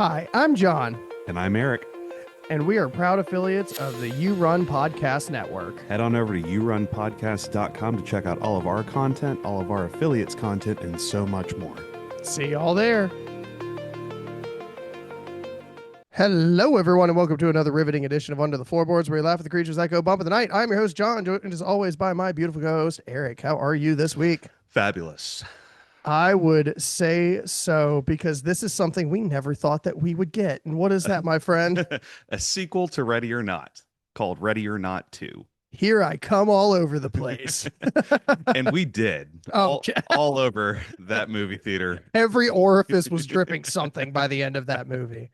Hi, I'm John, And I'm Eric. and we are proud affiliates of the You Run Podcast Network. Head on over to yourunpodcast.com to check out all of our content, all of our affiliates' content, and so much more. See y'all there. Hello, everyone, and welcome to another riveting edition of Under the Floorboards, where we laugh at the creatures that go bump in the night. I'm your host, John, joined as always by my beautiful co-host, Eric. How are you this week? Fabulous. I would say so, because this is something we never thought that we would get. And what is that, my friend? A sequel to Ready or Not called Ready or Not 2. Here I come all over the place. And we did. Oh, all over that movie theater. Every orifice was dripping something by the end of that movie.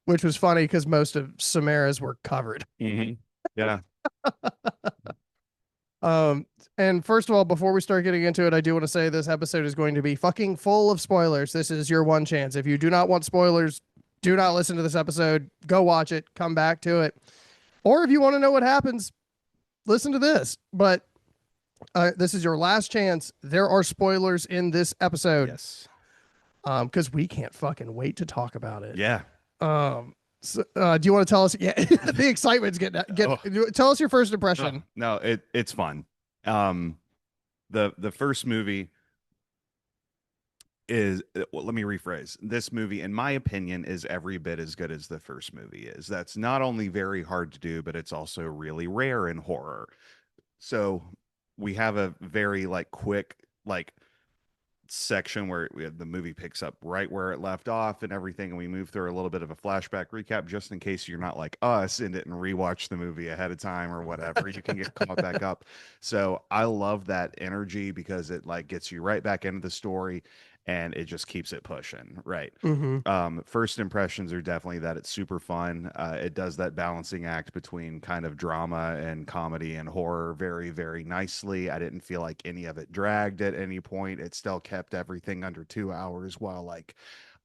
Which was funny because most of Samara's were covered. Mm-hmm. Yeah. And first of all, before we start getting into it, I do want to say this episode is going to be fucking full of spoilers. This is your one chance. If you do not want spoilers, do not listen to this episode. Go watch it. Come back to it. Or if you want to know what happens, listen to this. But this is your last chance. There are spoilers in this episode. Yes. Because we can't fucking wait to talk about it. Yeah. So, do you want to tell us? Yeah, the excitement's getting. Tell us your first impression. No, it's fun. The first movie is, well, let me rephrase. This movie, in my opinion, is every bit as good as the first movie is. That's not only very hard to do, but it's also really rare in horror. So we have a very quick section where the movie picks up right where it left off and everything, and we move through a little bit of a flashback recap just in case you're not like us and didn't rewatch the movie ahead of time or whatever. You can get caught back up. So I love that energy because it gets you right back into the story and it just keeps it pushing, right? Mm-hmm. First impressions are definitely that it's super fun. It does that balancing act between kind of drama and comedy and horror very, very nicely. I didn't feel like any of it dragged at any point. It still kept everything under 2 hours while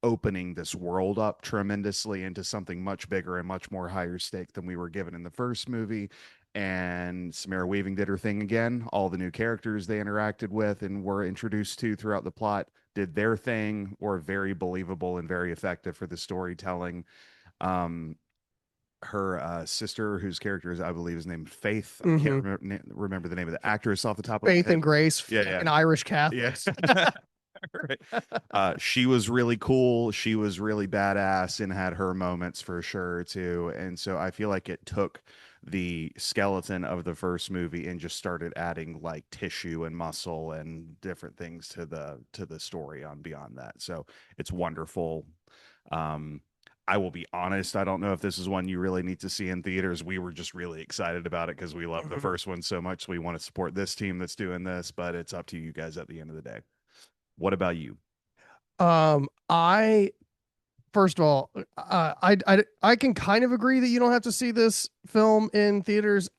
opening this world up tremendously into something much bigger and much more higher stake than we were given in the first movie. And Samara Weaving did her thing again. All the new characters they interacted with and were introduced to throughout the plot did their thing, were very believable and very effective for the storytelling. Her sister, whose character is, I believe, is named Faith. I can't remember the name of the actress off the top of Faith and Grace, yeah. An Irish Catholic. Yes. Right. She was really cool. She was really badass and had her moments for sure too. And so I feel like it took the skeleton of the first movie and just started adding tissue and muscle and different things to the story on beyond that. So it's wonderful. I will be honest, I don't know if this is one you really need to see in theaters. We were just really excited about it because we love the first one so much. We want to support this team that's doing this, but it's up to you guys at the end of the day. What about you? First of all, I can kind of agree that you don't have to see this film in theaters.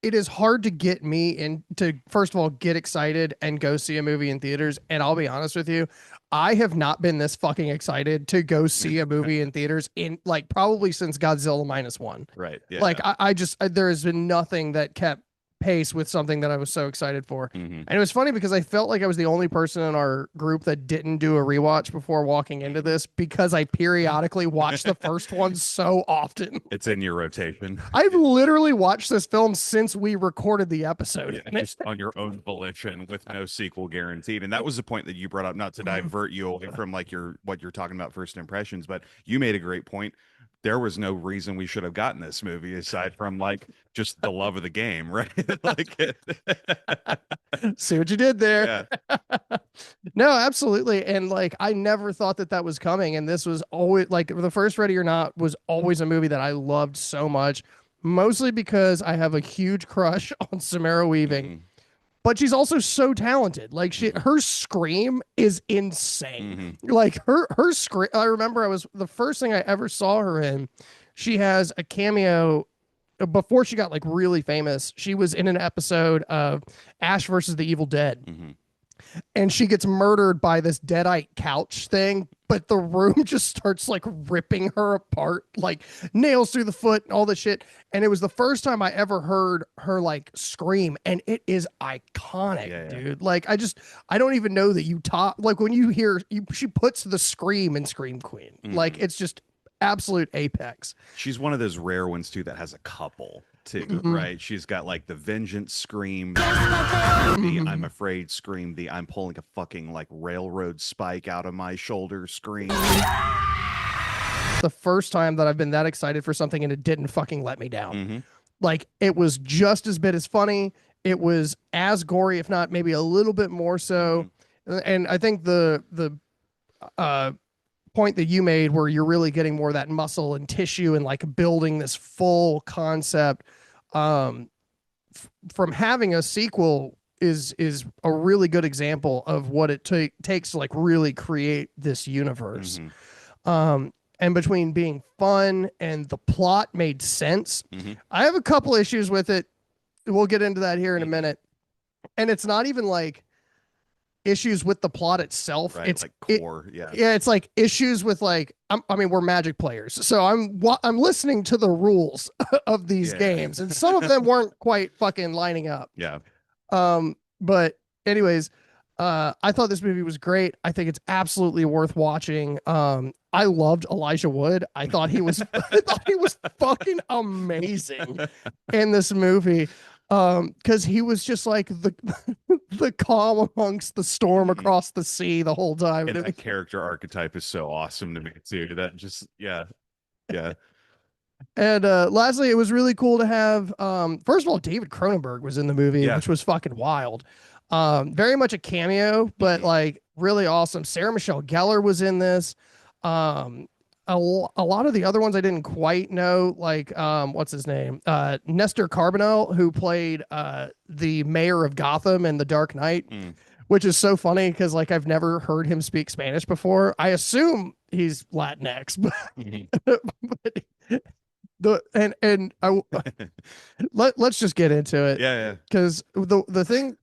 It is hard to get me to, first of all, get excited and go see a movie in theaters. And I'll be honest with you, I have not been this fucking excited to go see a movie in theaters in probably since Godzilla -1. Right. Yeah. I just, there has been nothing that kept pace with something that I was so excited for. And it was funny because I felt like I was the only person in our group that didn't do a rewatch before walking into this, because I periodically watch the first one so often. It's in your rotation. I've literally watched this film since we recorded the episode. Yeah, just on your own volition with no sequel guaranteed. And that was the point that you brought up, not to divert you away from what you're talking about first impressions, but you made a great point. There was no reason we should have gotten this movie aside from just the love of the game, right? See what you did there. Yeah. No, absolutely. And I never thought that was coming. And this was always the first Ready or Not was always a movie that I loved so much, mostly because I have a huge crush on Samara Weaving. But she's also so talented. Her scream is insane. Her scream. I remember the first thing I ever saw her in. She has a cameo before she got really famous. She was in an episode of Ash versus the Evil Dead. and she gets murdered by this deadite couch thing, but the room just starts like ripping her apart, like nails through the foot and all this shit. And it was the first time I ever heard her like scream, and it is iconic, Yeah, yeah. dude. Like I don't even know that you talk like when you hear you, she puts the scream in Scream Queen. Like Hmm. it's just absolute apex. She's one of those rare ones too that has a couple too, Mhm. right? She's got like the vengeance scream, the I'm Mhm. afraid scream, the I'm pulling a fucking like railroad spike out of my shoulder scream. The first time that I've been that excited for something and it didn't fucking let me down. Hmm. Like it was just as bit as funny. It was as gory, if not maybe a little bit more so. Hmm. And I think the uh, point that you made, where you're really getting more of that muscle and tissue and like building this full concept, um, from having a sequel is a really good example of what it takes to like really create this universe. Hmm. Um, and between being fun and the plot made sense. Hmm. I have a couple issues with it. We'll get into that here in a minute. And it's not even like issues with the plot itself. Right, It's like it core, yeah. yeah, it's like issues with like I mean we're Magic players, so I'm listening to the rules of these Yeah. games, and some of them weren't quite fucking lining up. Yeah. But anyways, I thought this movie was great. I think it's absolutely worth watching. I loved Elijah Wood. I thought he was I thought he was fucking amazing in this movie. Because he was just like the the calm amongst the storm Mhm. across the sea the whole time. And And it that was, character archetype is so awesome to me too. That just, yeah, yeah. and lastly, it was really cool to have first of all, David Cronenberg was in the movie, Yeah. which was fucking wild. Very much a cameo, but Mhm. like really awesome. Sarah Michelle Gellar was in this. Um, a lot of the other ones I didn't quite know, like what's his name? Nestor Carbonell, who played the mayor of Gotham in The Dark Knight, Mm. which is so funny because like I've never heard him speak Spanish before. I assume he's Latinx, Mhm. but and let's just get into it, Yeah, because the thing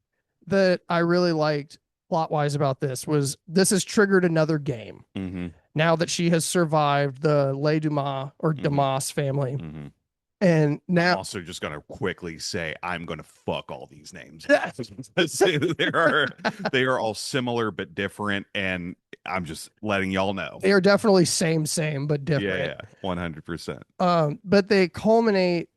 that I really liked plot wise about this was this has triggered another game yeah. Hmm. now that she has survived the Le Dumas or Hmm. Damas family, Hmm. and I'm now also just gonna quickly say I'm gonna fuck all these names. yeah, They are all similar but different, and I'm just letting y'all know. they are definitely same but Yeah, different. yeah, 100%. But they culminate.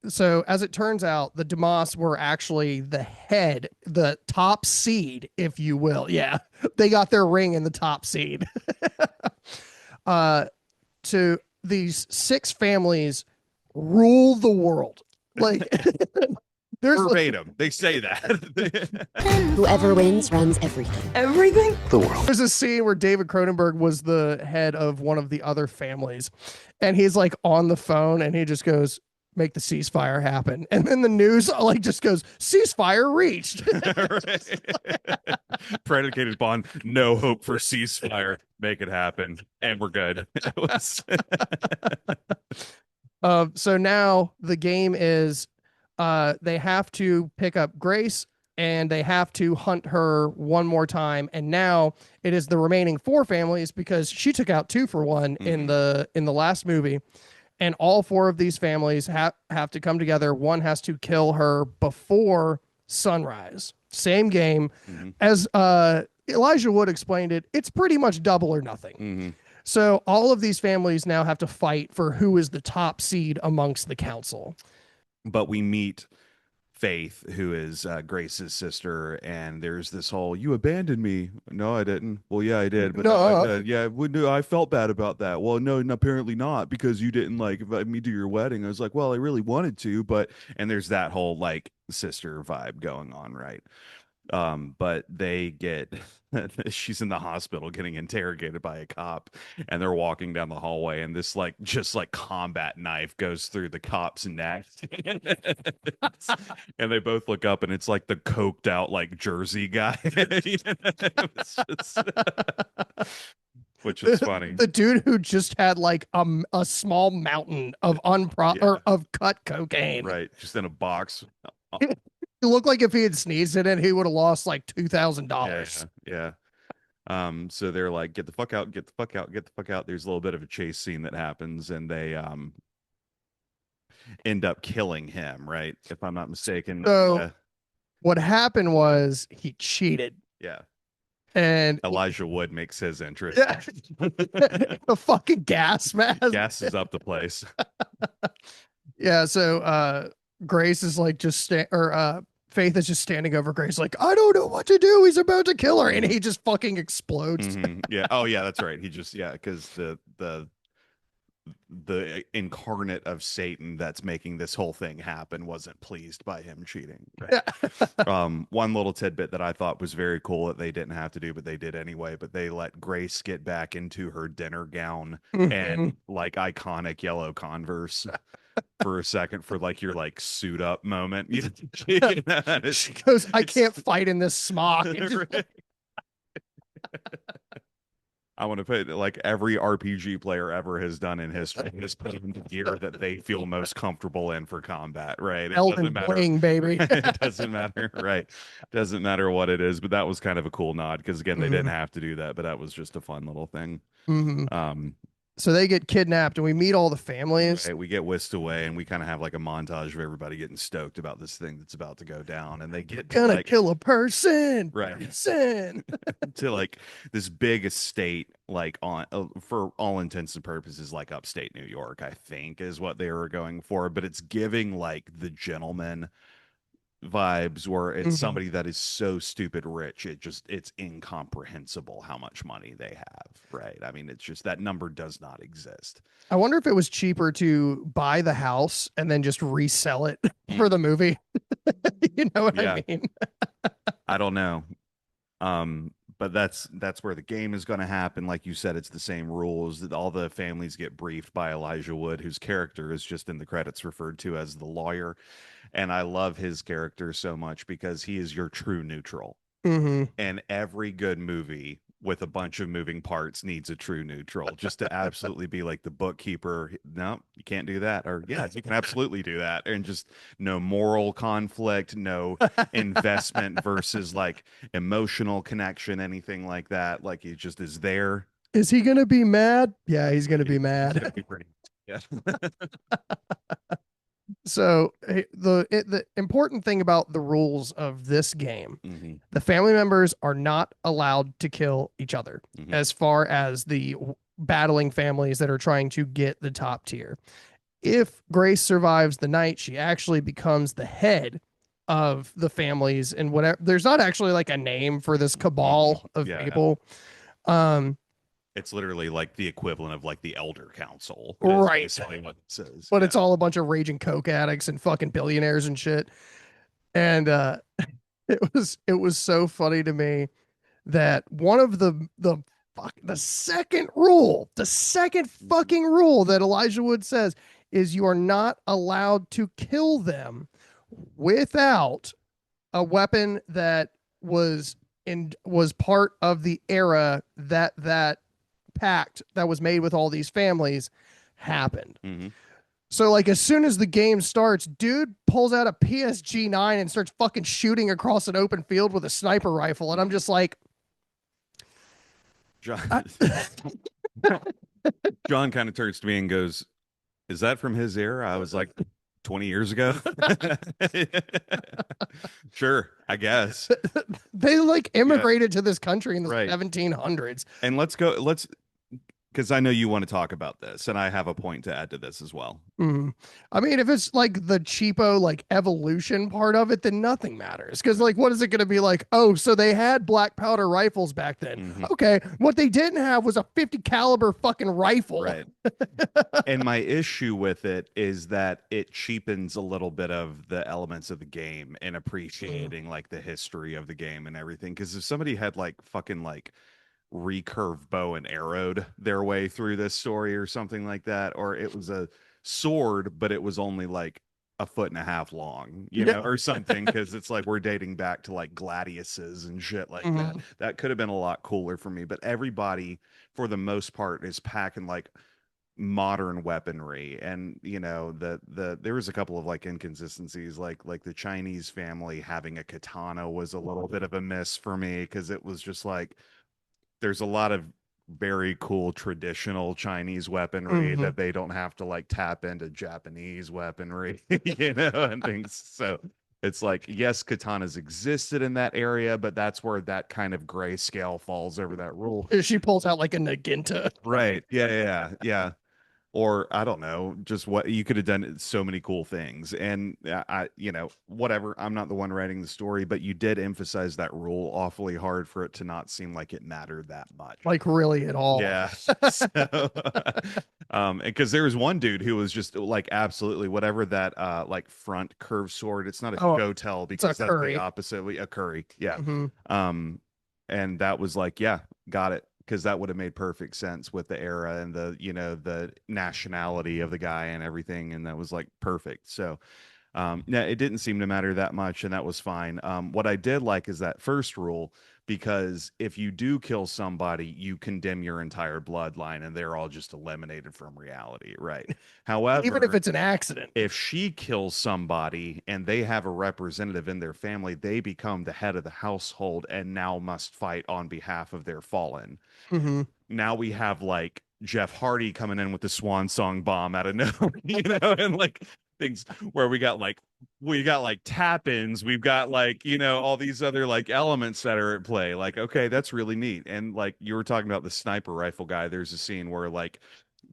So as it turns out, the Damas were actually the head, the top seed, if you will. Yeah, they got their ring in the top seed. uh, to these six families rule the world. Like there's Verbatim, they say that. Whoever wins runs everything. Everything? there's a scene where David Cronenberg was the head of one of the other families, and he's like on the phone, and he just goes, "Make the ceasefire happen," and then the news like just goes, "Ceasefire reached." Predicated upon no hope for ceasefire. Make it happen, and we're good. It was- So now the game is they have to pick up Grace and they have to hunt her one more time. And now it is the remaining four families because she took out 2-for-1 in Mhm. the last movie. And all four of these families have to come together. One has to kill her before sunrise. Same game. Mhm. As Elijah Wood explained it, it's pretty much double or nothing. Mhm. So all of these families now have to fight for who is the top seed amongst the council. But we meet Faith, who is Grace's sister, and there's this whole "you abandoned me." No, I didn't. Well, yeah, I did, but No, yeah, no, I felt bad about that. Well, no, apparently not, because you didn't like invite me to your wedding. I was like, well, I really wanted to, but and there's that whole like sister vibe going on, right? But they get she's in the hospital getting interrogated by a cop, and they're walking down the hallway, and this like just like combat knife goes through the cop's neck. And they both look up, and it's like the coked out like Jersey guy. It's just- which is funny. the dude who just had like a small mountain of Yeah, of cut cocaine. right, just in a box. It looked like if he had sneezed in it, he would have lost like Yeah, $2,000. yeah. So they're like, get the fuck out, get the fuck out, get the fuck out. There's a little bit of a chase scene that happens, and they end up killing him, right? If I'm not mistaken. So what happened was he cheated. Yeah. And Elijah Wood makes his entrance. yeah, a fucking gas mask. Gasses up the place. Yeah, so Grace is like Faith is just standing over Grace, like, I don't know what to do. He's about to kill her, and he just fucking explodes. Yeah. Oh yeah, that's right. He just because the incarnate of Satan that's making this whole thing happen wasn't pleased by him cheating. Right? One little tidbit that I thought was very cool that they didn't have to do, but they did anyway. But they let Grace get back into her dinner gown and like iconic yellow Converse for a second for like your like suit up moment. She goes, I can't fight in this smog. I want to put like every RPG player ever has done in history is put in the gear that they feel most comfortable in for combat, right? It Elden Bling, baby. It doesn't matter, right? Doesn't matter what it is, but that was kind of a cool nod because again, they didn't have to do that, but that was just a fun little thing. So they get kidnapped and we meet all the families. Right, we get whisked away and we kind of have like a montage of everybody getting stoked about this thing that's about to go down. And they get gonna like, kill a person. Right. Person. To like this big estate, like on for all intents and purposes, like upstate New York, I think is what they were going for. But it's giving like the Gentleman vibes where it's somebody that is so stupid rich it's incomprehensible how much money they have, right? I mean, it's just that number does not exist. I wonder if it was cheaper to buy the house and then just resell it for the movie. You know what I mean? I don't know. But that's where the game is going to happen. Like you said, it's the same rules that all the families get briefed by Elijah Wood, whose character is just in the credits referred to as the lawyer. And I love his character so much because he is your true neutral. And every good movie with a bunch of moving parts needs a true neutral just to absolutely be like the bookkeeper. No, you can't do that. Or yeah, you can absolutely do that. And just no moral conflict, no investment versus like emotional connection, anything like that. Like he just is there. Is he going to be mad? Yeah, he's going to be mad. Yeah. So the important thing about the rules of this game, the family members are not allowed to kill each other as far as the battling families that are trying to get the top tier. If Grace survives the night, she actually becomes the head of the families and whatever. There's not actually like a name for this cabal of people. It's literally like the equivalent of like the Elder Council, right? What it says. But it's all a bunch of raging coke addicts and fucking billionaires and shit. And it was so funny to me that one of the second fucking rule that Elijah Wood says is you are not allowed to kill them without a weapon that was part of the era that pact that was made with all these families happened. So like as soon as the game starts, dude pulls out a PSG-9 and starts fucking shooting across an open field with a sniper rifle, and I'm just like, John John kind of turns to me and goes, "Is that from his era?" I was like, 20 years ago. Sure, I guess. They like immigrated to this country in the 1700s. And because I know you want to talk about this, and I have a point to add to this as well. I mean, if it's like the cheapo, like evolution part of it, then nothing matters. Because like, what is it going to be like? Oh, so they had black powder rifles back then. Okay, what they didn't have was a 50 caliber fucking rifle. Right. And my issue with it is that it cheapens a little bit of the elements of the game and appreciating like the history of the game and everything. Because if somebody had like fucking like recurve bow and arrowed their way through this story or something like that, or it was a sword but it was only like a foot and a half long, you know, or something, because it's like we're dating back to like gladiuses and shit like that could have been a lot cooler for me. But everybody for the most part is packing like modern weaponry. And there was a couple of like inconsistencies, like the Chinese family having a katana was a little bit of a miss for me, because it was just like there's a lot of very cool traditional Chinese weaponry Hmm. that they don't have to like tap into Japanese weaponry, and things. So it's like, yes, katanas existed in that area, but that's where that kind of gray scale falls over that rule. She pulls out like a Naginta. Right. Yeah, yeah, yeah. Or I don't know, just what you could have done so many cool things. And whatever. I'm not the one writing the story, but you did emphasize that rule awfully hard for it to not seem like it mattered that much. Like really at all. Yeah. So, because there was one dude who was just like absolutely whatever that like front curved sword. It's not a Oh, shotel it's a because that's curry. the opposite. A curry. Yeah. Hmm. And that was like, yeah, got it. Because that would have made perfect sense with the era and the nationality of the guy and everything, and that was like perfect. So yeah, it didn't seem to matter that much, and that was fine. What I did like is that first rule, because if you do kill somebody, you condemn your entire bloodline, and they're all just eliminated from reality, right? Even if However, it's an accident. if she kills somebody and they have a representative in their family, they become the head of the household and now must fight on behalf of their fallen. Hmm. Now we have like Jeff Hardy coming in with the swan song bomb out of nowhere, and like things where we got like tap-ins, we've got like, all these other like elements that are at play. Like, okay, that's really neat. And like you were talking about the sniper rifle guy, there's a scene where like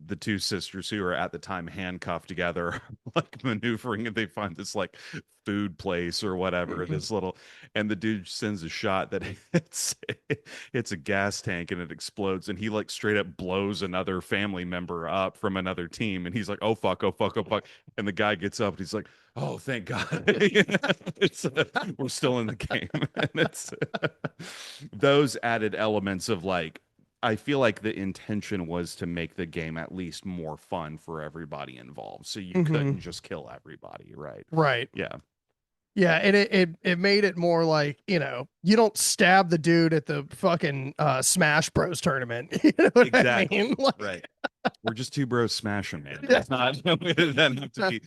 the two sisters who are at the time handcuffed together like maneuvering, and they find this like food place or whatever, this little, and the dude sends a shot that it's a gas tank and it explodes, and he like straight up blows another family member up from another team, and he's like, oh fuck, oh fuck, oh fuck, and the guy gets up and he's like, oh thank god. We're still in the game. And it's those added elements of like, I feel like the intention was to make the game at least more fun for everybody involved. So you couldn't just kill everybody, right? Right. Yeah. Yeah, and it made it more like, you don't stab the dude at the fucking Smash Bros tournament. You know what Exactly. I mean? Like, Right. We're just two bros smashing, man. It's not it doesn't have to be,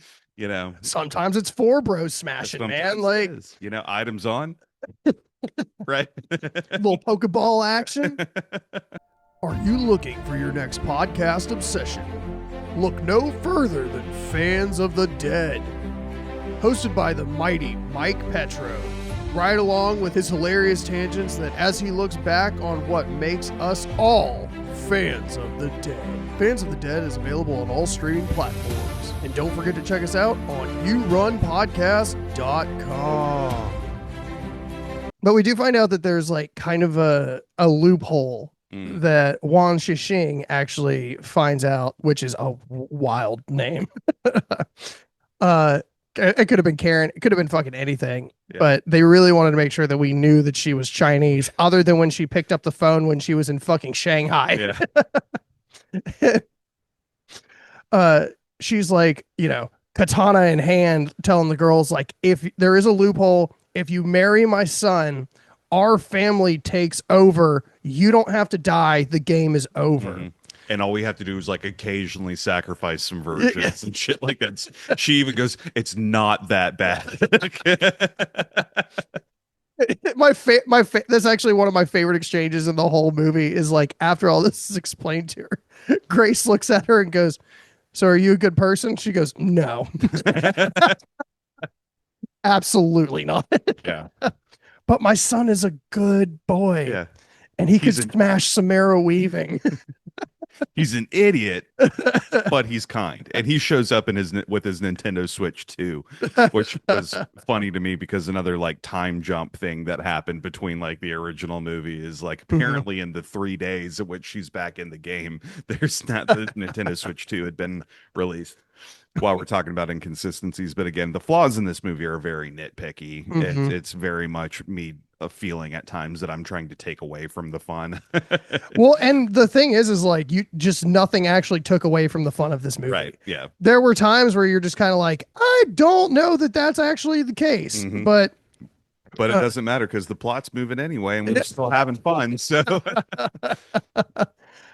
sometimes it's four bros smashing, man. Like items on. Right. little Pokeball action. Are you looking for your next podcast obsession? Look no further than Fans of the Dead. Hosted by the mighty Mike Petro, right along with his hilarious tangents that as he looks back on what makes us all fans of the dead. Fans of the Dead is available on all streaming platforms. And don't forget to check us out on yourunpodcast.com. But we do find out that there's like kind of a loophole that Wan Shixing actually finds out, which is a wild name. It could have been Karen. It could have been fucking anything. Yeah. But they really wanted to make sure that we knew that she was Chinese, other than when she picked up the phone when she was in fucking Shanghai. Yeah. She's like, katana in hand, telling the girls, like, if there is a loophole, if you marry my son, our family takes over. You don't have to die. The game is over. Mm-hmm. And all we have to do is like occasionally sacrifice some virgins and shit like that. She even goes, it's not that bad. That's actually one of my favorite exchanges in the whole movie is like, after all this is explained to her, Grace looks at her and goes, so are you a good person? She goes, no. Absolutely not. Yeah. But my son is a good boy. Yeah. And he could smash some arrow weaving. He's an idiot, but he's kind, and he shows up with his Nintendo Switch 2, which was funny to me because another like time jump thing that happened between like the original movie is like apparently in the 3 days at which she's back in the game, there's not the Nintendo Switch 2 had been released. While we're talking about inconsistencies, but again, the flaws in this movie are very nitpicky. It's very much me a feeling at times that I'm trying to take away from the fun. Well, and the thing is like nothing actually took away from the fun of this movie. Right. Yeah. There were times where you're just kind of like, I don't know that that's actually the case, but it doesn't matter because the plot's moving anyway, and we're still having fun. So,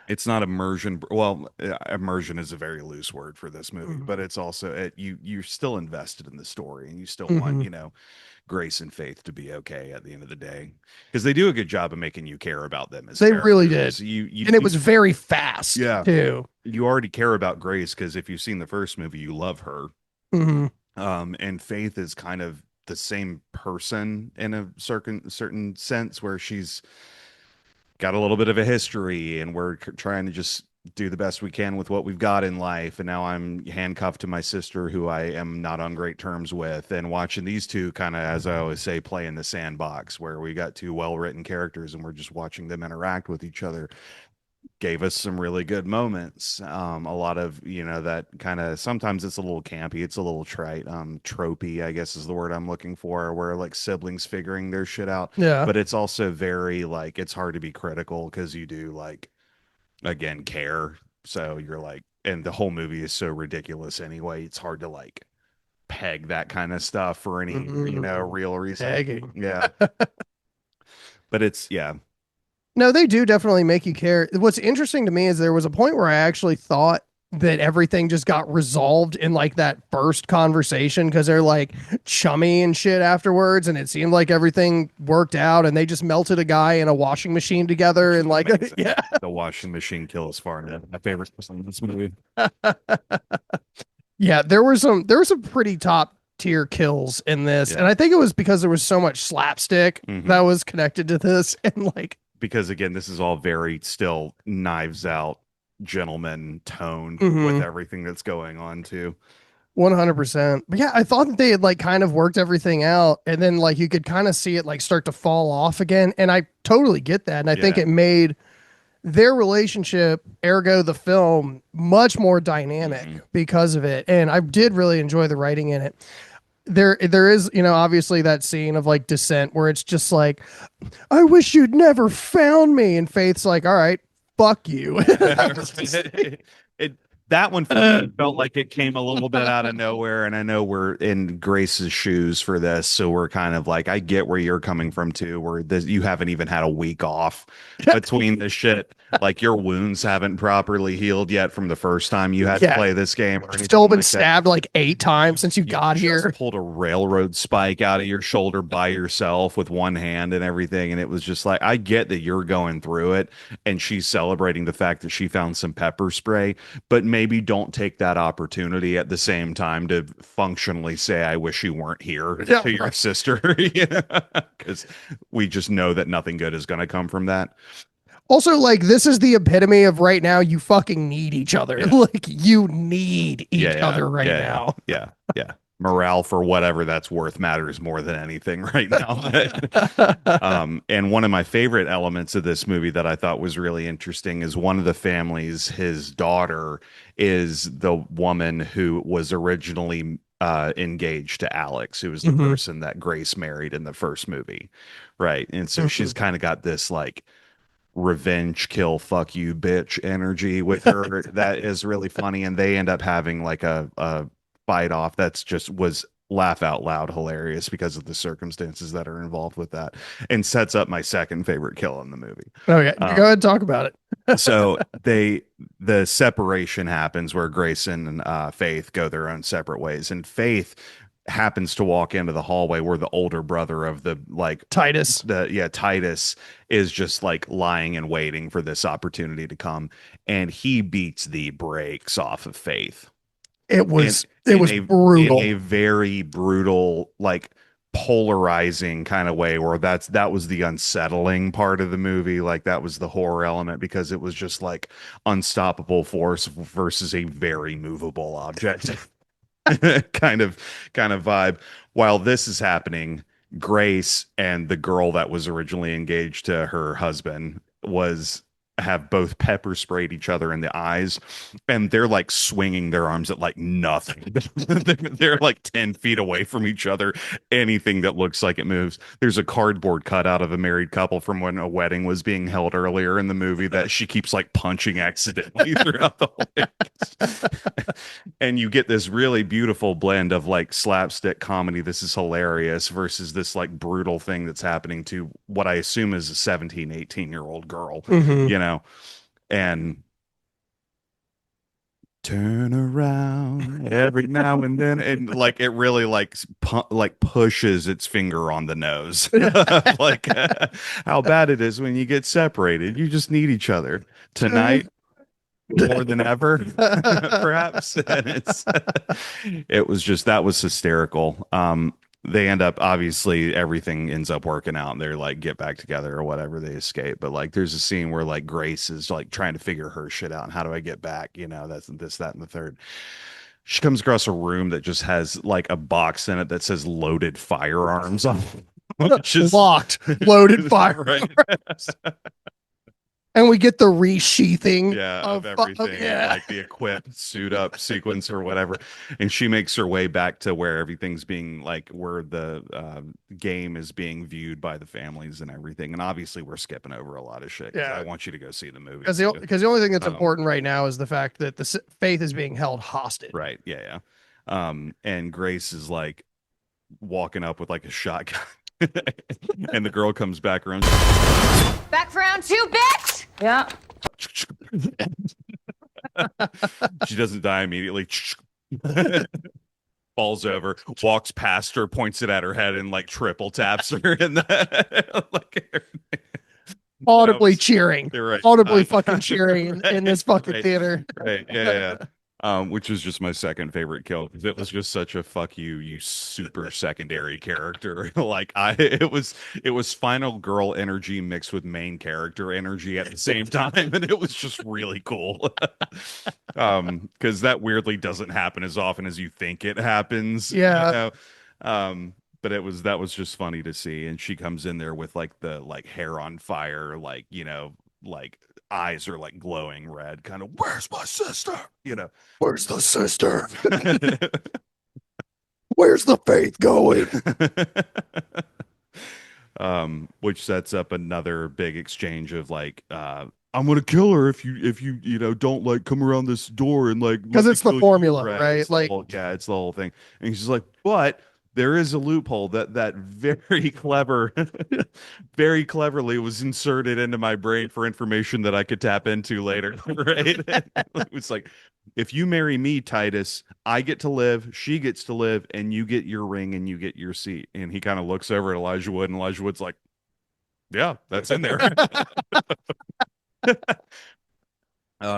It's not immersion. Well, immersion is a very loose word for this movie, Mhm. but it's also you're still invested in the story, and you still want, Mhm. Grace and Faith to be okay at the end of the day, because they do a good job of making you care about them as They really did. characters. You, And it you was very fast yeah, too. you already care about Grace because if you've seen the first movie, you love her. Mhm. And Faith is kind of the same person in a certain sense, where she's got a little bit of a history, and we're trying to just do the best we can with what we've got in life. And now I'm handcuffed to my sister, who I am not on great terms with, and watching these two kind of, as I always say, play in the sandbox, where we got two well-written characters and we're just watching them interact with each other, gave us some really good moments. A lot of, that kind of, sometimes it's a little campy, it's a little trite, tropey, I guess is the word I'm looking for, where like siblings figuring their shit out. Yeah. But it's also very like, it's hard to be critical because you do, like, again, care. So you're like, and the whole movie is so ridiculous anyway, it's hard to like peg that kind of stuff for any, Mhm. real reason. Tagging. Yeah. But it's, yeah. No, they do definitely make you care. What's interesting to me is there was a point where I actually thought that everything just got resolved in like that first conversation because they're like chummy and shit afterwards, and it seemed like everything worked out, and they just melted a guy in a washing machine together, Which and is like amazing. yeah. The washing machine kills Farnham. My favorite person in this movie. Yeah, there were some pretty top tier kills in this, and Yeah. I think it was because there was so much slapstick that Hmm. was connected to this, and like, Because again, this is all very still knives out, gentleman toned with mhm, everything that's going on too. 100%. But yeah, I thought that they had like kind of worked everything out, and then like you could kind of see it like start to fall off again, and I totally get that, and I think Yeah. it made their relationship, ergo the film, much more dynamic Hmm. because of it, and I did really enjoy the writing in it. There is, obviously that scene of like Descent where it's just like, I wish you'd never found me, and Faith's like, all right, fuck you. it that one for me felt like it came a little bit out of nowhere, and I know we're in Grace's shoes for this, so we're kind of like, I get where you're coming from too, where this, you haven't even had a week off between the shit, like your wounds haven't properly healed yet from the first time you had to Yeah, play this game or anything still been like that. stabbed like 8 times since you You got just here. pulled a railroad spike out of your shoulder by yourself with one hand and everything. And it was just like, I get that you're going through it. And she's celebrating the fact that she found some pepper spray, but maybe don't take that opportunity at the same time to functionally say, I wish you weren't here Yeah, to your right. sister. Because we just know that nothing good is going to come from that. Also, like, this is the epitome of right now, you fucking need each other. Yeah. Like, you need Yeah, each yeah, other right yeah, yeah, now. yeah, yeah. Morale for whatever that's worth matters more than anything right now. And one of my favorite elements of this movie that I thought was really interesting is one of the families, his daughter is the woman who was originally engaged to Alex, who was the Mhm, person that Grace married in the first movie. Right. And so she's mhm. kind of got this like revenge kill fuck you bitch energy with her that is really funny, and they end up having like a fight off that's just was laugh out loud hilarious because of the circumstances that are involved with that, and sets up my second favorite kill in the movie. Okay, go um ahead and talk about it. so the separation happens where Grace and Faith go their own separate ways, and Faith happens to walk into the hallway where the older brother of the like Titus. the yeah Titus is just like lying and waiting for this opportunity to come, and he beats the brakes off of Faith It in was it in was a in brutal. a very brutal, like polarizing kind of way, where that was the unsettling part of the movie, like that was the horror element, because it was just like unstoppable force versus a very movable object. kind of kind of vibe. While this is happening, Grace and the girl that was originally engaged to her husband was have both pepper sprayed each other in the eyes, and they're like swinging their arms at like nothing. They're like 10 feet away from each other. Anything that looks like it moves. There's a cardboard cutout of a married couple from when a wedding was being held earlier in the movie that she keeps like punching accidentally throughout the whole thing. And you get this really beautiful blend of like slapstick comedy, this is hilarious, versus this like brutal thing that's happening to what I assume is a 17, 18-year-old girl, Hmm. you know. and turn around every now and then, and like it really like like pushes its finger on the nose, like how bad it is when you get separated. You just need each other tonight more than ever, perhaps. And it was just that was hysterical. They end up obviously everything ends up working out and they're like get back together or whatever, they escape. But like there's a scene where like Grace is like trying to figure her shit out and how do I get back, that's this, that, and the third. She comes across a room that just has like a box in it that says loaded firearms on it, which is locked, loaded firearms. Right. And we get the resheathing of everything, like the equip suit up sequence or whatever. And she makes her way back to where everything's being like where the game is being viewed by the families and everything. And obviously we're skipping over a lot of shit. Yeah, I want you to go see the movie because the only thing that's important right now is the fact that the faith is being held hostage. Right. Yeah. And Grace is like walking up with like a shotgun. And the girl comes back around. Back for round 2, bitch! Yeah. She doesn't die immediately. Falls over, walks past her, points it at her head, and like triple taps her in the like audibly cheering. Right. Audibly fucking cheering in this fucking theater. Right. Yeah. Which was just my second favorite kill because it was just such a fuck you super secondary character. Like it was final girl energy mixed with main character energy at the same time, and it was just really cool. Because that weirdly doesn't happen as often as you think it happens. Yeah. But that was just funny to see. And she comes in there with like the like hair on fire, like like eyes are like glowing red, kind of, where's my sister? Where's the sister? Where's the faith going? Which sets up another big exchange of like, I'm gonna kill her if you don't like come around this door and like, because it's the formula, right? Like, it's the whole thing. And she's like, but there is a loophole that very very cleverly was inserted into my brain for information that I could tap into later. Right? It was like, if you marry me, Titus, I get to live, she gets to live, and you get your ring and you get your seat. And he kind of looks over at Elijah Wood, and Elijah Wood's like, yeah, that's in there.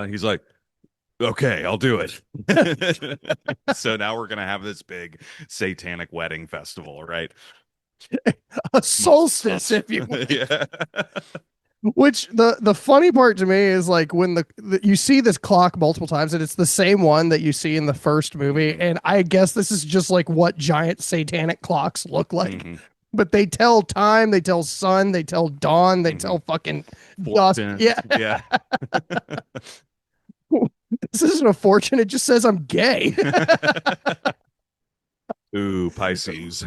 He's like, okay, I'll do it. So now we're gonna have this big satanic wedding festival, right? A solstice, if you will. Yeah. Which the funny part to me is like when the you see this clock multiple times and it's the same one that you see in the first movie, and I guess this is just like what giant satanic clocks look like. Mm-hmm. But they tell time, they tell sun, they tell dawn, they tell fucking dusk. Yeah. Yeah. This isn't a fortune. It just says I'm gay. Ooh, Pisces.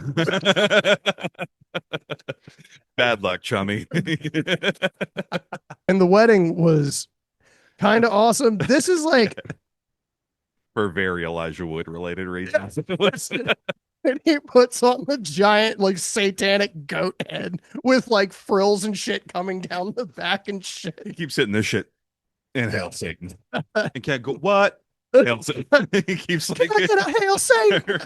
Bad luck, chummy. And the wedding was kind of awesome. This is like for very Elijah Wood related reasons. And he puts on the giant like satanic goat head with like frills and shit coming down the back and shit. He keeps hitting this shit. Inhale, Satan. And can't go, what? Hail Satan. He keeps like, can I get a hail Satan?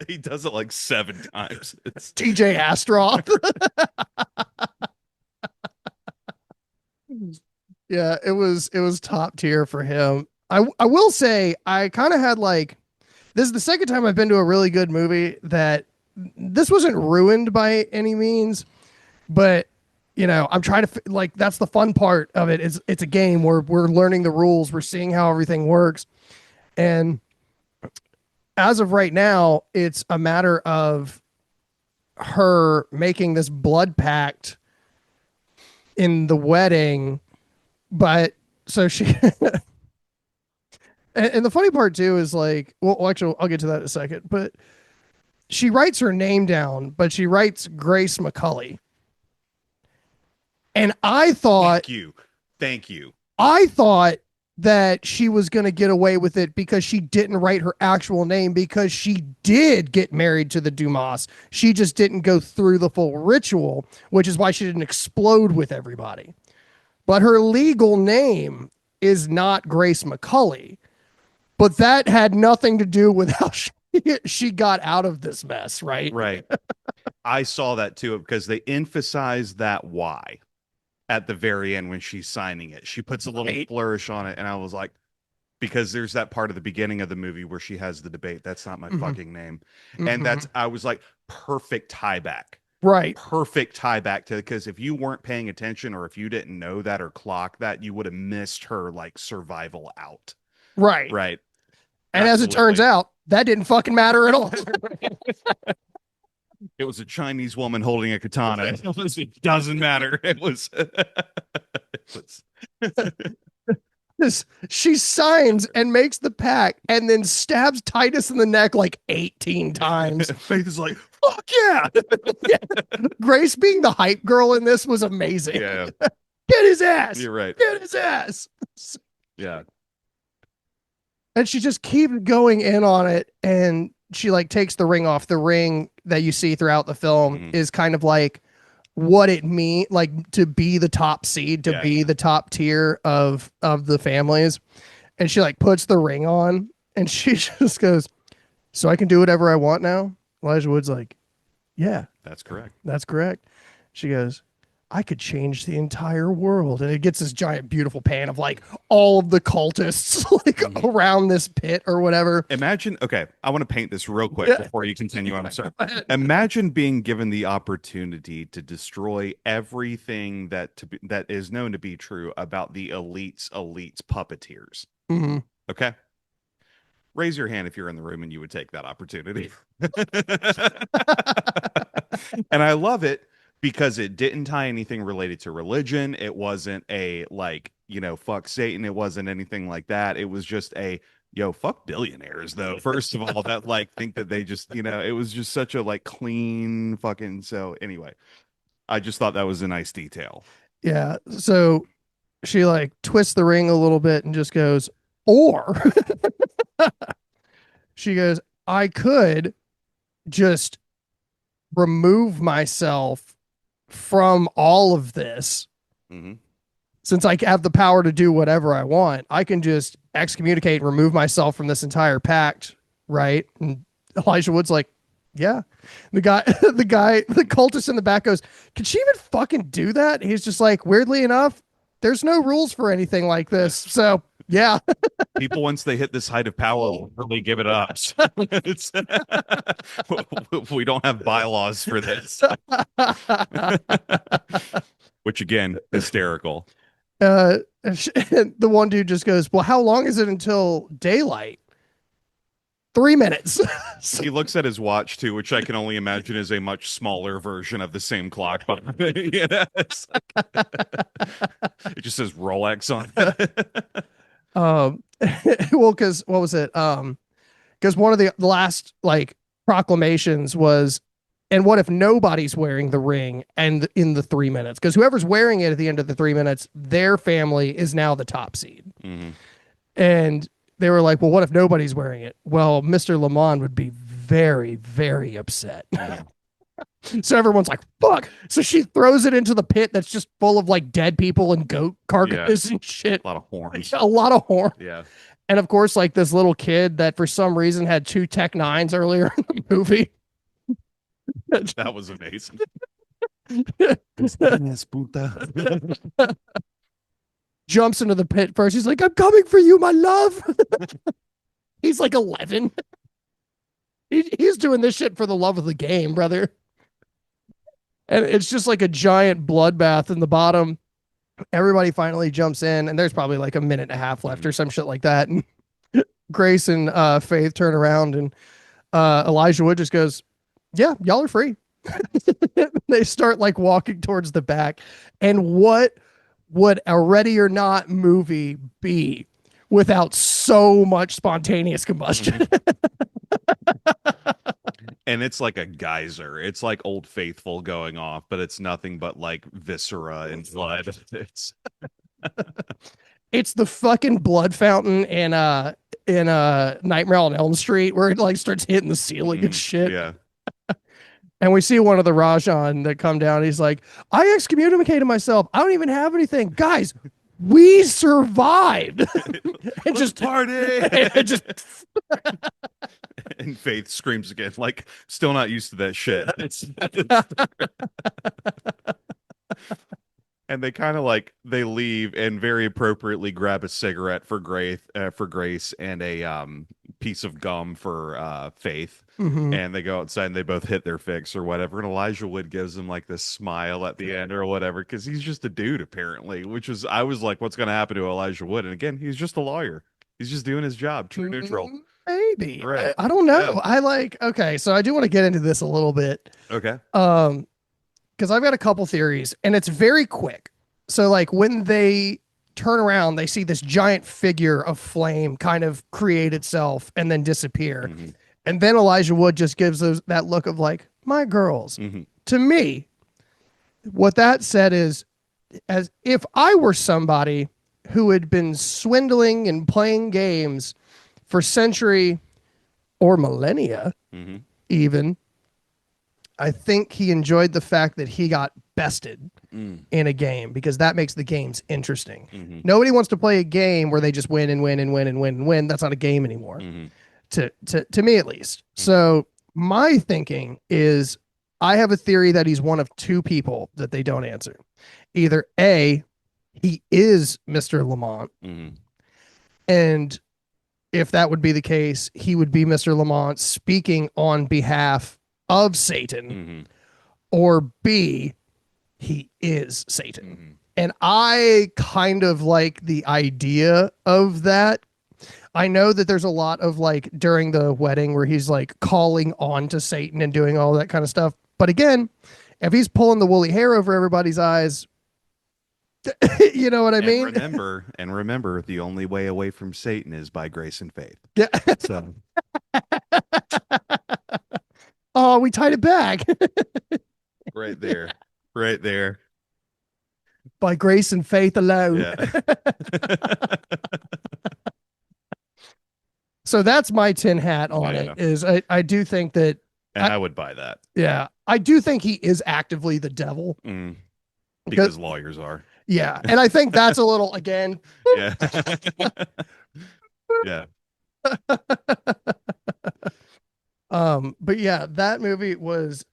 He does it like 7 times. It's TJ Astroth. Yeah, it was top tier for him. I will say I kind of had like, this is the second time I've been to a really good movie that this wasn't ruined by any means, but I'm trying to like, that's the fun part of it is it's a game where we're learning the rules. We're seeing how everything works. And as of right now, it's a matter of her making this blood pact in the wedding. But so she, and the funny part too is like, well, actually, I'll get to that in a second, but she writes her name down, but she writes Grace McCulley. And I thought, thank you. I thought that she was going to get away with it because she didn't write her actual name, because she did get married to the Dumas. She just didn't go through the full ritual, which is why she didn't explode with everybody. but her legal name is not Grace McCulley. But that had nothing to do with how she got out of this mess, right? Right. I saw that too because they emphasized that why at the very end when she's signing it. She puts a little flourish on it, and I was like, because there's that part of the beginning of the movie where she has the debate. That's not my fucking name. And I was like, perfect tie back. Right. Perfect tie back to, because if you weren't paying attention or if you didn't know that or clock that, you would have missed her like survival out. Right. Right. And as it turns out, that didn't fucking matter at all. It was a Chinese woman holding a katana. It doesn't matter. It was. She signs and makes the pact and then stabs Titus in the neck like 18 times. Faith is like, fuck yeah. Grace being the hype girl in this was amazing. Yeah. Get his ass. You're right. Get his ass. Yeah. And she just keeps going in on it. And she like takes the ring off. The ring that you see throughout the film is kind of like what it means, like to be the top seed, to be the top tier of the families. And she like puts the ring on and she just goes, so I can do whatever I want now. Elijah Wood's like, yeah, that's correct. That's correct. She goes, I could change the entire world. And it gets this giant, beautiful pan of like all of the cultists like around this pit or whatever. Imagine, okay, I want to paint this real quick before you continue. I'm sorry. Imagine being given the opportunity to destroy everything that is known to be true about the elites puppeteers. Okay. Raise your hand if you're in the room and you would take that opportunity. And I love it because it didn't tie anything related to religion. It wasn't a like, fuck Satan. It wasn't anything like that. It was just a, fuck billionaires though. First of all, that like think that they just, it was just such a like clean fucking. So anyway, I just thought that was a nice detail. Yeah. So she like twists the ring a little bit and just goes, or she goes, I could just remove myself from all of this. Since I have the power to do whatever I want, I can just excommunicate and remove myself from this entire pact, right? And Elijah Wood's like, yeah. The cultist in the back goes, can she even fucking do that? He's just like, weirdly enough, there's no rules for anything like this. So yeah. People, once they hit this height of power, will really give it up. We don't have bylaws for this. Which again, hysterical. The one dude just goes, well, how long is it until daylight? 3 minutes. He looks at his watch too, which I can only imagine is a much smaller version of the same clock. It just says Rolex on it. Well, because what was it? Because one of the last like proclamations was, and what if nobody's wearing the ring and in the 3 minutes? Because whoever's wearing it at the end of the 3 minutes, their family is now the top seed. And they were like, well, what if nobody's wearing it? Well, Mr. Lamont would be very, very upset. So everyone's like, fuck. So she throws it into the pit that's just full of like dead people and goat carcasses and shit. A lot of horns. A lot of horns. Yeah. And of course, like this little kid that for some reason had 2 Tech 9s earlier in the movie. That was amazing. Jumps into the pit first. He's like, I'm coming for you, my love. He's like 11. He's doing this shit for the love of the game, brother. And it's just like a giant bloodbath in the bottom. Everybody finally jumps in, and there's probably like a minute and a half left or some shit like that. And Grace and Faith turn around, and Elijah Wood just goes, yeah, y'all are free. They start like walking towards the back. And what would a Ready or Not movie be without so much spontaneous combustion? And it's like a geyser. It's like Old Faithful going off, but it's nothing but like viscera and blood. It's the fucking blood fountain in Nightmare on Elm Street where it like starts hitting the ceiling and shit. Yeah. And we see one of the Rajan that come down. He's like, I excommunicated myself. I don't even have anything. Guys, we survived. And just party. and just And Faith screams again, like still not used to that shit. And they kind of like they leave and very appropriately grab a cigarette for Grace and a piece of gum for Faith. And they go outside and they both hit their fix or whatever. And Elijah Wood gives them like this smile at the end or whatever because he's just a dude apparently. I was like, what's going to happen to Elijah Wood? And again, he's just a lawyer. He's just doing his job. True neutral. Maybe. Right. I don't know. Yeah. I like. Okay, so I do want to get into this a little bit. Okay. Because I've got a couple theories, and it's very quick. So, like, when they turn around, they see this giant figure of flame kind of create itself and then disappear. And then Elijah Wood just gives that look of like, my girls. To me, what that said is, as if I were somebody who had been swindling and playing games for century or millennia, even, I think he enjoyed the fact that he got bested in a game because that makes the games interesting. Nobody wants to play a game where they just win and win and win and win and win. That's not a game anymore, to me at least. So my thinking is I have a theory that he's one of two people that they don't answer. Either A, he is Mr. Lamont, and if that would be the case, he would be Mr. Lamont speaking on behalf of Satan, or B, he is Satan. And I kind of like the idea of that. I know that there's a lot of like during the wedding where he's like calling on to Satan and doing all that kind of stuff. But again, if he's pulling the woolly hair over everybody's eyes, you know what I mean? Remember, the only way away from Satan is by grace and faith. Yeah. So. Oh, we tied it back. Right there. Right there. By grace and faith alone. Yeah. So that's my tin hat on it. Is I do think that, and I would buy that. Yeah, I do think he is actively the devil because lawyers are. Yeah, and I think that's a little again. Yeah. Yeah. But yeah, that movie was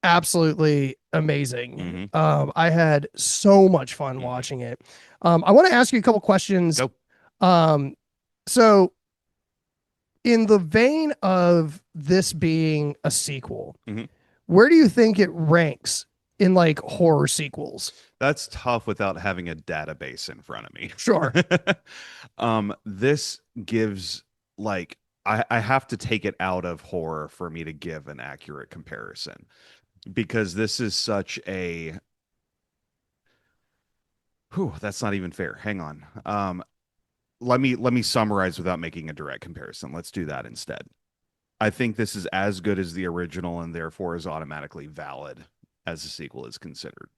absolutely amazing. I had so much fun watching it. I want to ask you a couple questions. So in the vein of this being a sequel, where do you think it ranks in like horror sequels? That's tough without having a database in front of me. Sure. This gives like I have to take it out of horror for me to give an accurate comparison because this is such a that's not even fair. Hang on. Let me summarize without making a direct comparison. Let's do that instead. I think this is as good as the original and therefore is automatically valid as a sequel is considered.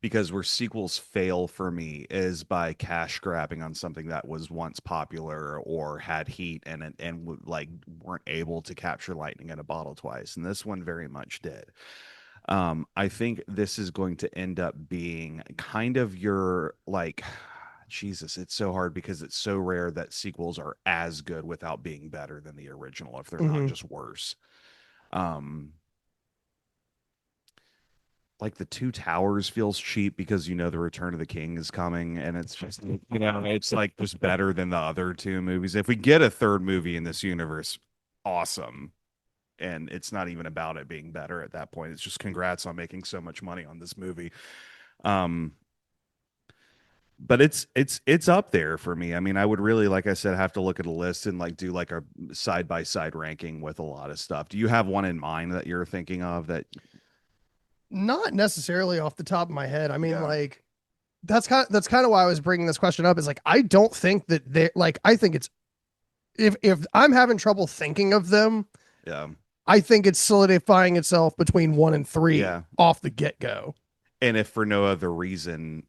Because where sequels fail for me is by cash grabbing on something that was once popular or had heat and like weren't able to capture lightning in a bottle twice. And this one very much did. I think this is going to end up being kind of your like, Jesus, it's so hard because it's so rare that sequels are as good without being better than the original if they're not just worse. Like the Two Towers feels cheap because the Return of the King is coming and it's just it's like just better than the other two movies. If we get a third movie in this universe, awesome. And it's not even about it being better at that point. It's just congrats on making so much money on this movie. But it's up there for me. I mean, I would really, like I said, have to look at a list and like do like a side by side ranking with a lot of stuff. Do you have one in mind that you're thinking of that? Not necessarily off the top of my head. I mean, like that's kind of why I was bringing this question up. Is like I don't think that they like. I think it's if I'm having trouble thinking of them. Yeah. I think it's solidifying itself between 1 and 3 off the get go. And if for no other reason,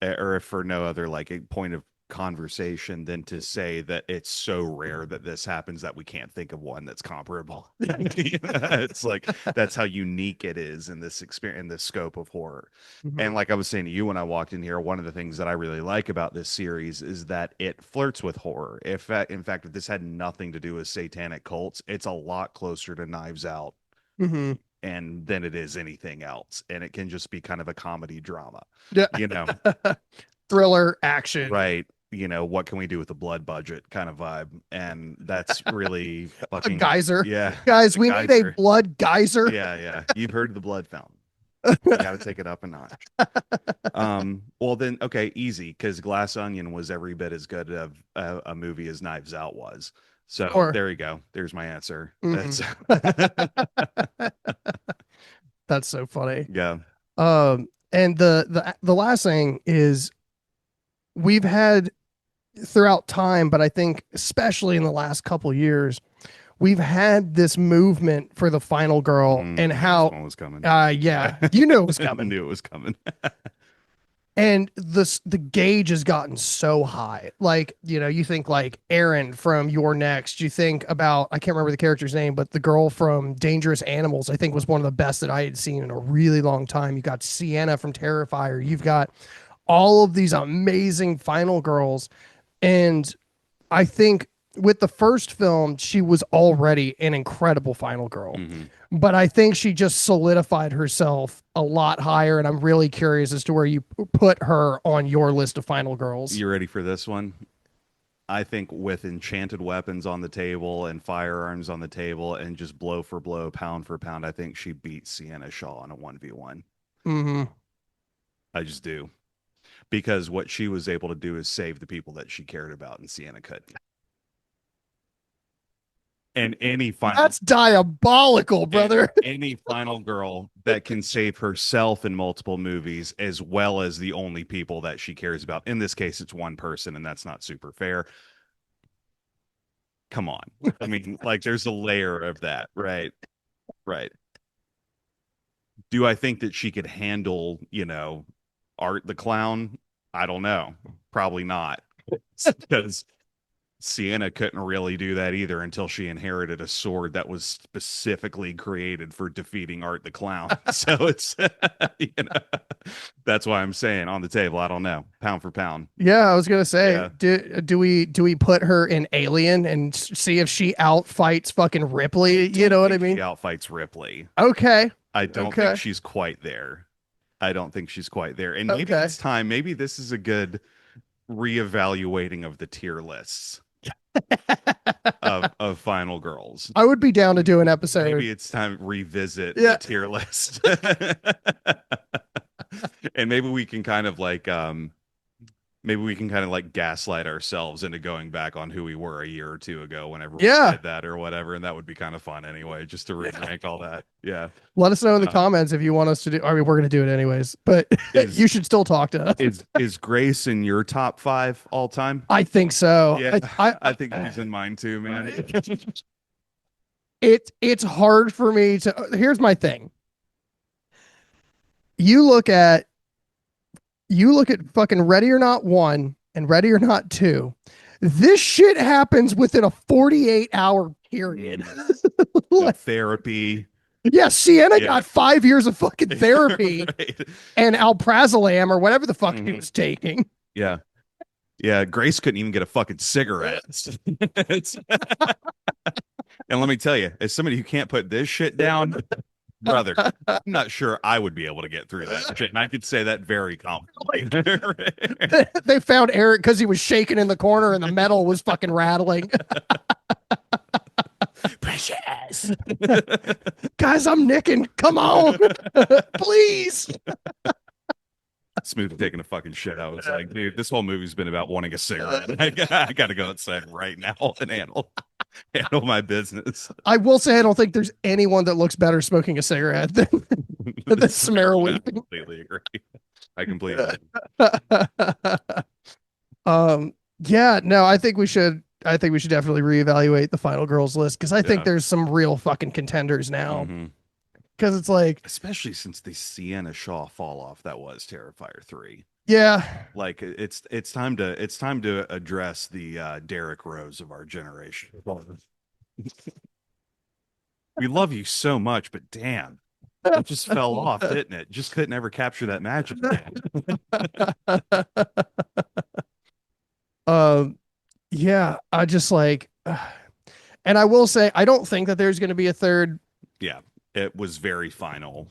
or if for no other like a point of conversation than to say that it's so rare that this happens that we can't think of one that's comparable. It's like that's how unique it is in this experience, in this scope of horror. And like I was saying to you when I walked in here, one of the things that I really like about this series is that it flirts with horror. If in fact, if this had nothing to do with satanic cults, it's a lot closer to Knives Out Mm-hmm. and than it is anything else. And it can just be kind of a comedy drama, Yeah. you know, Thriller action. right? You know, what can we do with the blood budget kind of vibe? And that's really A fucking geyser. yeah. Guys, a we need a geyser. blood geyser. Yeah, yeah. You've heard of the blood fountain. You got to take it up a notch. Well then, okay, easy, because Glass Onion was every bit as good of a movie as Knives Out was. So Sure. there you go. There's my answer. Mhm. That's so funny. Yeah. And the last thing is we've had throughout time, but I think especially in the last couple years, we've had this movement for the final girl and This how one was coming. yeah, you knew it was I coming. knew it was coming. And the gauge has gotten so high. Like, you know, you think like Erin from Your Next, you think about, I can't remember the character's name, but the girl from Dangerous Animals, I think was one of the best that I had seen in a really long time. You got Sienna from Terrifier. You've got all of these amazing final girls. And I think with the first film, she was already an incredible final girl. Mhm. But I think she just solidified herself a lot higher. And I'm really curious as to where you put her on your list of final girls. You ready for this one? I think with enchanted weapons on the table and firearms on the table and just blow for blow, pound for pound, I think she beats Sienna Shaw in a 1v1. Mm-hmm. I just do. Because what she was able to do is save the people that she cared about, and Sienna couldn't. And any final That's diabolical, brother. any final girl that can save herself in multiple movies as well as the only people that she cares about. In this case, it's one person, and that's not super fair. Come on. I mean, like there's a layer of that, right? Right. Do I think that she could handle, you know, Art the Clown? I don't know. Probably not. Because Sienna couldn't really do that either until she inherited a sword that was specifically created for defeating Art the Clown. So it's, you know, that's why I'm saying on the table. I don't know, pound for pound. Yeah, I was gonna say, Yeah. do we put her in Alien and see if she outfights fucking Ripley? You know what I mean? She outfights Ripley. Okay. I don't Okay. think she's quite there. I don't think she's quite there. And maybe Okay. it's time. Maybe this is a good reevaluating of the tier lists of Final Girls. I would be down to do an episode. Maybe it's time to revisit Yeah. the tier list. And maybe we can kind of like gaslight ourselves into going back on who we were a year or two ago whenever we Yeah. did that or whatever, and that would be kind of fun anyway, just to rank all that. Yeah. Let us know in the comments if you want us to do. I mean, we're gonna do it anyways, but Is- you should still talk to us. Is Grace in your top 5 all time? I think so. Yeah, I I think she's in mine too, man. it's hard for me to. Here's my thing. You look at fucking Ready or Not 1 and Ready or Not 2. This shit happens within a 48-hour period. The therapy. Yeah, Sienna Yeah. got 5 years of fucking therapy Right. and alprazolam or whatever the fuck he Mhm. was taking. Yeah. Yeah, Grace couldn't even get a fucking cigarette. It's- and let me tell you, as somebody who can't put this shit down, brother, I'm not sure I would be able to get through that shit. And I could say that very confidently. They found Eric because he was shaking in the corner and the metal was fucking rattling. Precious. Guys, I'm nicking. Come on. Please. Smooth taking a fucking shit. I was like, dude, this whole movie's been about wanting a cigarette. I gotta go outside right now and handle my business. I will say I don't think there's anyone that looks better smoking a cigarette than Samara I Weaving. completely agree. I completely Yeah, no, I think we should definitely reevaluate the final girls list because I think Yeah. there's some real fucking contenders now. Mhm. Because it's like, Especially since the Sienna Shaw fall off that was Terrifier 3. Yeah. Like it's time to address the Derrick Rose of our generation. We love you so much, but damn, it just fell off, didn't it? Just couldn't ever capture that magic. um, yeah, I just like, and I will say, I don't think that there's going to be a third, Yeah, it was very final.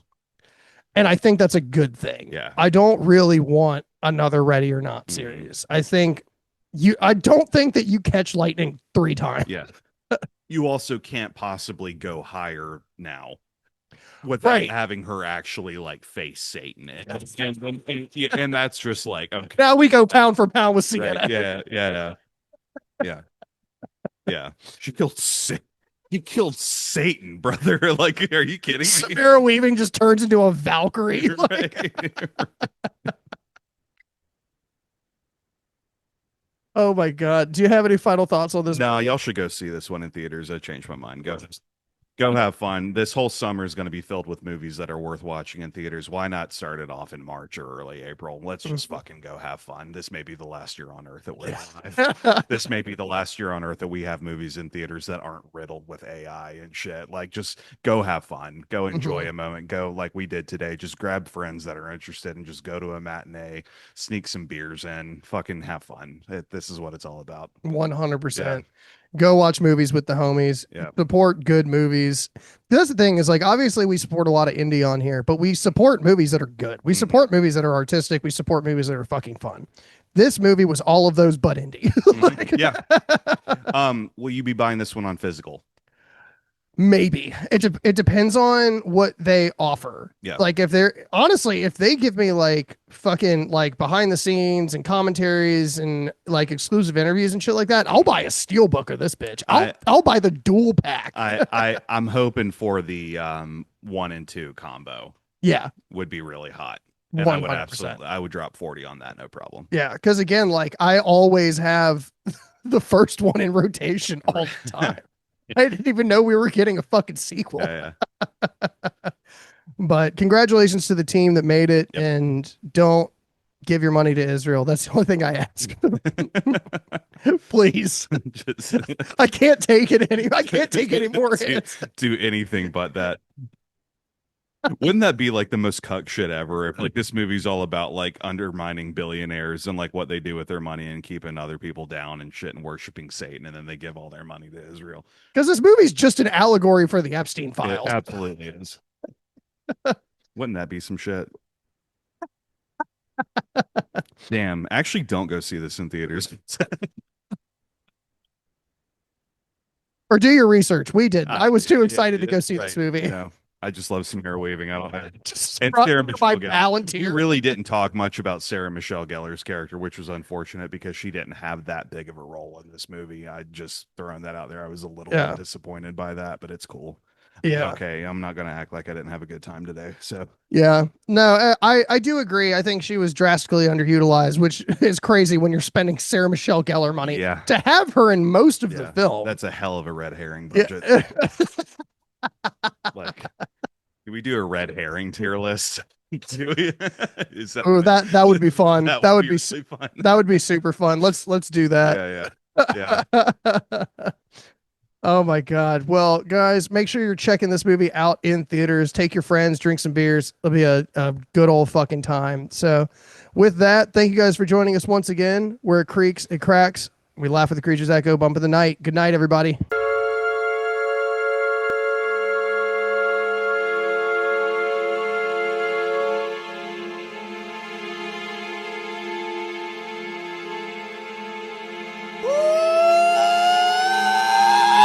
and I think that's a good thing. Yeah. I don't really want another Ready or Not series. I don't think that you catch lightning 3 times. Yeah. You also can't possibly go higher now without having her actually like face Satan. And that's just like, okay. Now we go pound for pound with CNN. Right. Yeah. She killed Satan. You killed Satan, brother. Like, are you kidding me? Samara Weaving just turns into a Valkyrie. Oh my God. Do you have any final thoughts on this? No, y'all should go see this one in theaters. I changed my mind. Go have fun. This whole summer is going to be filled with movies that are worth watching in theaters. Why not start it off in March or early April? Let's just fucking go have fun. This may be the last year on earth that we're alive. This may be the last year on earth that we have movies in theaters that aren't riddled with AI and shit. Like, just go have fun. Go enjoy a moment. Go like we did today. Just grab friends that are interested and just go to a matinee, sneak some beers in, fucking have fun. This is what it's all about. 100%. Go watch movies with the homies. Yeah. Support good movies. That's the thing is like, obviously we support a lot of indie on here, but we support movies that are good. We support movies that are artistic. We support movies that are fucking fun. This movie was all of those but indie. Yeah. Will you be buying this one on physical? Maybe it depends on what they offer. Yeah. Like if they give me like fucking like behind the scenes and commentaries and like exclusive interviews and shit like that, I'll buy a steelbook of this bitch. I'll buy the dual pack. I'm hoping for the 1 and 2 combo. Yeah. Would be really hot. And 100%. I would drop 40 on that, no problem. Yeah, because again, like I always have the first one in rotation all the time. I didn't even know we were getting a fucking sequel. Yeah. But congratulations to the team that made it, and don't give your money to Israel. That's the only thing I ask. Please. I can't take it I can't take any more hits. Do anything but that. Wouldn't that be like the most cuck shit ever if like this movie's all about like undermining billionaires and like what they do with their money and keeping other people down and shit and worshiping Satan, and then they give all their money to Israel? Because this movie's just an allegory for the Epstein files. It absolutely is. Wouldn't that be some shit? Damn. Actually, don't go see this in theaters. Or do your research. We did. I was too excited to go see this movie. No. I just love Samara Weaving. I don't know. Just and Sarah Michelle Gellar. You really didn't talk much about Sarah Michelle Gellar's character, which was unfortunate because she didn't have that big of a role in this movie. I just throwing that out there. I was a little bit disappointed by that, but it's cool. Yeah. Okay. I'm not going to act like I didn't have a good time today. So yeah, no, I do agree. I think she was drastically underutilized, which is crazy when you're spending Sarah Michelle Gellar money to have her in most of the film. That's a hell of a red herring budget. Like, do we do a red herring tier list? Do we? That would be fun. That would be really fun. That would be super fun. Let's do that. Yeah. Oh my God. Well, guys, make sure you're checking this movie out in theaters. Take your friends, drink some beers. It'll be a good old fucking time. So with that, thank you guys for joining us once again. Where it creaks, it cracks. We laugh at the creatures that go bump in the night. Good night, everybody.